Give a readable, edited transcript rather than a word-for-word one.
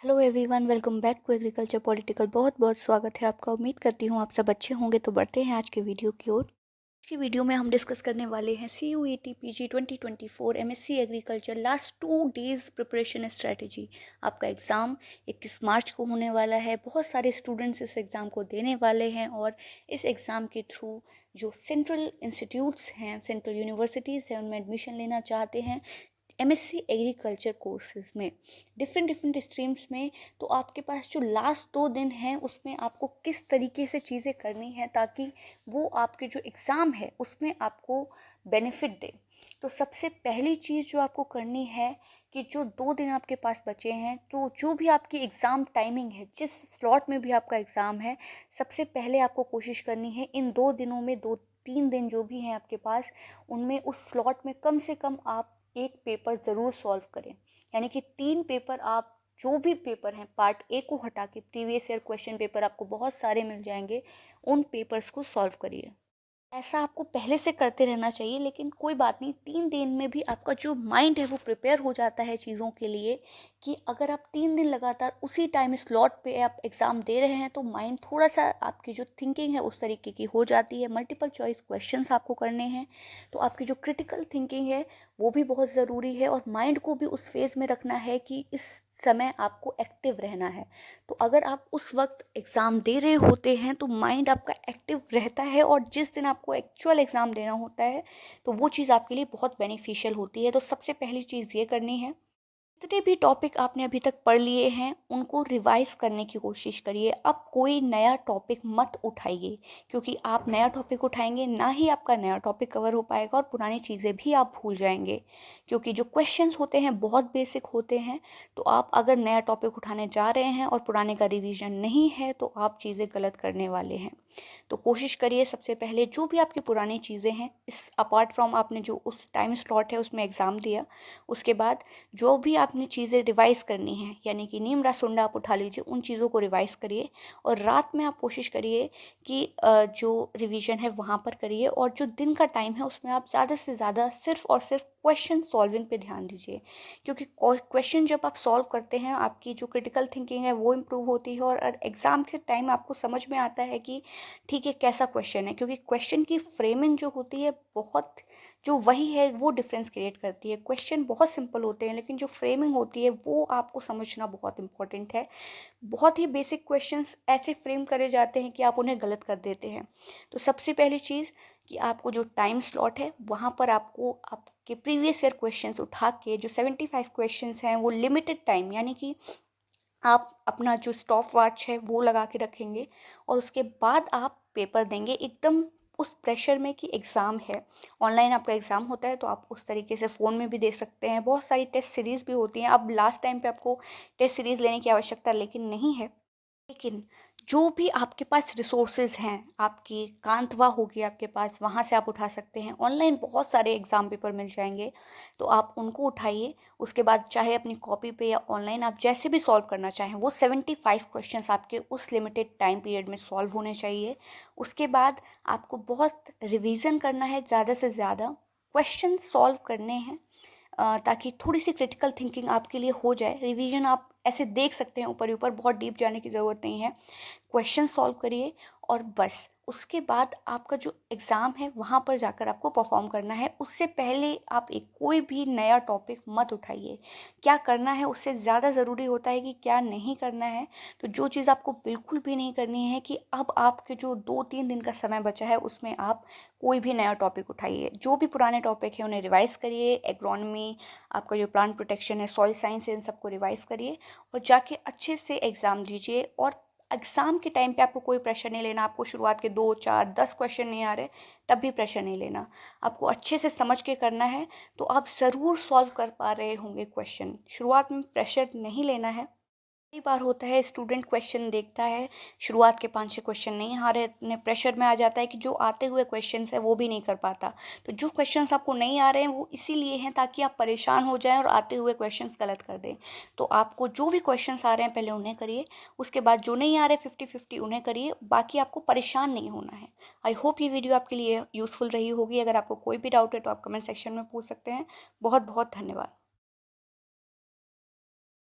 Hello everyone, welcome back to agriculture political. बहुत बहुत स्वागत है आपका। उम्मीद करती हूँ आप सब अच्छे होंगे। तो बढ़ते हैं आज के वीडियो की ओर। आज की वीडियो में हम डिस्कस करने वाले हैं CUET PG 2024 MSc agriculture last 2 days preparation strategy. आपका एग्ज़ाम 21 मार्च को होने वाला है। बहुत सारे स्टूडेंट्स इस एग्ज़ाम को देने वाले हैं और इस एग्ज़ाम के थ्रू जो सेंट्रल इंस्टीट्यूट्स हैं, सेंट्रल यूनिवर्सिटीज़ हैं, उनमें एडमिशन लेना चाहते हैं MSc एग्रीकल्चर कोर्सेज में, डिफरेंट स्ट्रीम्स में। तो आपके पास जो लास्ट 2 दिन हैं उसमें आपको किस तरीके से चीज़ें करनी है ताकि वो आपके जो एग्ज़ाम है उसमें आपको बेनिफिट दे। तो सबसे पहली चीज़ जो आपको करनी है कि जो 2 दिन आपके पास बचे हैं, तो जो भी आपकी एग्ज़ाम टाइमिंग है, जिस स्लॉट में भी आपका एग्ज़ाम है, सबसे पहले आपको कोशिश करनी है इन 2 दिनों में, 2-3 दिन जो भी हैं आपके पास, उनमें उस स्लॉट में कम से कम आप एक पेपर ज़रूर सॉल्व करें। यानी कि 3 पेपर आप, जो भी पेपर हैं पार्ट ए को हटा के, प्रीवियस ईयर क्वेश्चन पेपर आपको बहुत सारे मिल जाएंगे, उन पेपर्स को सॉल्व करिए। ऐसा आपको पहले से करते रहना चाहिए, लेकिन कोई बात नहीं, 3 दिन में भी आपका जो माइंड है वो प्रिपेयर हो जाता है चीज़ों के लिए। कि अगर आप 3 दिन लगातार उसी टाइम स्लॉट पे आप एग्ज़ाम दे रहे हैं तो माइंड थोड़ा सा, आपकी जो थिंकिंग है उस तरीके की हो जाती है। मल्टीपल चॉइस क्वेश्चंस आपको करने हैं, तो आपकी जो क्रिटिकल थिंकिंग है वो भी बहुत ज़रूरी है और माइंड को भी उस फेज़ में रखना है कि इस समय आपको एक्टिव रहना है। तो अगर आप उस वक्त एग्ज़ाम दे रहे होते हैं तो माइंड आपका एक्टिव रहता है, और जिस दिन आपको एक्चुअल एग्ज़ाम देना होता है तो वो चीज़ आपके लिए बहुत बेनिफिशियल होती है। तो सबसे पहली चीज़ ये करनी है, जितने भी टॉपिक आपने अभी तक पढ़ लिए हैं उनको रिवाइज करने की कोशिश करिए। अब कोई नया टॉपिक मत उठाइए, क्योंकि आप नया टॉपिक उठाएंगे ना ही आपका नया टॉपिक कवर हो पाएगा और पुरानी चीज़ें भी आप भूल जाएंगे। क्योंकि जो क्वेश्चंस होते हैं बहुत बेसिक होते हैं, तो आप अगर नया टॉपिक उठाने जा रहे हैं और पुराने का रिवीजन नहीं है तो आप चीज़ें गलत करने वाले हैं। तो कोशिश करिए सबसे पहले जो भी आपकी पुरानी चीज़ें हैं, इस अपार्ट फ्रॉम आपने जो उस टाइम स्लॉट है उसमें एग्ज़ाम दिया, उसके बाद जो भी आपने चीज़ें रिवाइज़ करनी है, यानी कि नीमरा सुंडा आप उठा लीजिए, उन चीज़ों को रिवाइज़ करिए। और रात में आप कोशिश करिए कि जो रिवीजन है वहाँ पर करिए, और जो दिन का टाइम है उसमें आप ज़्यादा से ज़्यादा सिर्फ और सिर्फ क्वेश्चन सॉल्विंग पे ध्यान दीजिए। क्योंकि क्वेश्चन जब आप सॉल्व करते हैं, आपकी जो क्रिटिकल थिंकिंग है वो इम्प्रूव होती है, और एग्ज़ाम के टाइम आपको समझ में आता है कि ठीक है कैसा क्वेश्चन है। क्योंकि क्वेश्चन की फ्रेमिंग जो होती है बहुत, जो वही है वो डिफरेंस क्रिएट करती है। क्वेश्चन बहुत सिंपल होते हैं, लेकिन जो फ्रेमिंग होती है वो आपको समझना बहुत इंपॉर्टेंट है। बहुत ही बेसिक क्वेश्चंस ऐसे फ्रेम करे जाते हैं कि आप उन्हें गलत कर देते हैं। तो सबसे पहली चीज़ कि आपको जो टाइम स्लॉट है वहाँ पर आपको आपके प्रीवियस ईयर क्वेश्चंस उठा के, जो 75 क्वेश्चंस हैं वो लिमिटेड टाइम, यानी कि आप अपना जो स्टॉप वॉच है वो लगा के रखेंगे, और उसके बाद आप पेपर देंगे एकदम उस प्रेशर में कि एग्ज़ाम है। ऑनलाइन आपका एग्ज़ाम होता है तो आप उस तरीके से फ़ोन में भी दे सकते हैं। बहुत सारी टेस्ट सीरीज़ भी होती हैं। अब लास्ट टाइम पे आपको टेस्ट सीरीज़ लेने की आवश्यकता लेकिन नहीं है। लेकिन जो भी आपके पास रिसोर्सेज हैं, आपकी कांतवा होगी आपके पास, वहाँ से आप उठा सकते हैं। ऑनलाइन बहुत सारे एग्ज़ाम पेपर मिल जाएंगे, तो आप उनको उठाइए। उसके बाद चाहे अपनी कॉपी पे या ऑनलाइन आप जैसे भी सॉल्व करना चाहें, वो 75 क्वेश्चंस आपके उस लिमिटेड टाइम पीरियड में सॉल्व होने चाहिए। उसके बाद आपको बहुत रिवीजन करना है, ज़्यादा से ज़्यादा क्वेश्चन सॉल्व करने हैं, ताकि थोड़ी सी क्रिटिकल थिंकिंग आपके लिए हो जाए। रिवीजन आप ऐसे देख सकते हैं ऊपर ही ऊपर, बहुत डीप जाने की ज़रूरत नहीं है। क्वेश्चन सॉल्व करिए और बस उसके बाद आपका जो एग्ज़ाम है वहाँ पर जाकर आपको परफॉर्म करना है। उससे पहले आप एक कोई भी नया टॉपिक मत उठाइए। क्या करना है उससे ज़्यादा ज़रूरी होता है कि क्या नहीं करना है। तो जो चीज़ आपको बिल्कुल भी नहीं करनी है कि अब आपके जो 2-3 दिन का समय बचा है उसमें आप कोई भी नया टॉपिक उठाइए। जो भी पुराने टॉपिक हैं उन्हें रिवाइज़ करिए। एग्रोनॉमी, आपका जो प्लांट प्रोटेक्शन है, सॉइल साइंस है, इन सबको रिवाइज़ करिए और जाके अच्छे से एग्ज़ाम दीजिए। और एग्ज़ाम के टाइम पे आपको कोई प्रेशर नहीं लेना। आपको शुरुआत के 2, 4, 10 क्वेश्चन नहीं आ रहे तब भी प्रेशर नहीं लेना। आपको अच्छे से समझ के करना है, तो आप ज़रूर सॉल्व कर पा रहे होंगे क्वेश्चन। शुरुआत में प्रेशर नहीं लेना है। कई बार होता है स्टूडेंट क्वेश्चन देखता है, शुरुआत के 5-6 क्वेश्चन नहीं आ रहे, इतने प्रेशर में आ जाता है कि जो आते हुए क्वेश्चंस है वो भी नहीं कर पाता। तो जो क्वेश्चंस आपको नहीं आ रहे हैं वो इसीलिए हैं ताकि आप परेशान हो जाएं और आते हुए क्वेश्चंस गलत कर दें। तो आपको जो भी क्वेश्चंस आ रहे हैं पहले उन्हें करिए, उसके बाद जो नहीं आ रहे 50-50 उन्हें करिए, बाकी आपको परेशान नहीं होना है। आई होप ये वीडियो आपके लिए यूज़फुल रही होगी। अगर आपको कोई भी डाउट है तो आप कमेंट सेक्शन में पूछ सकते हैं। बहुत बहुत धन्यवाद।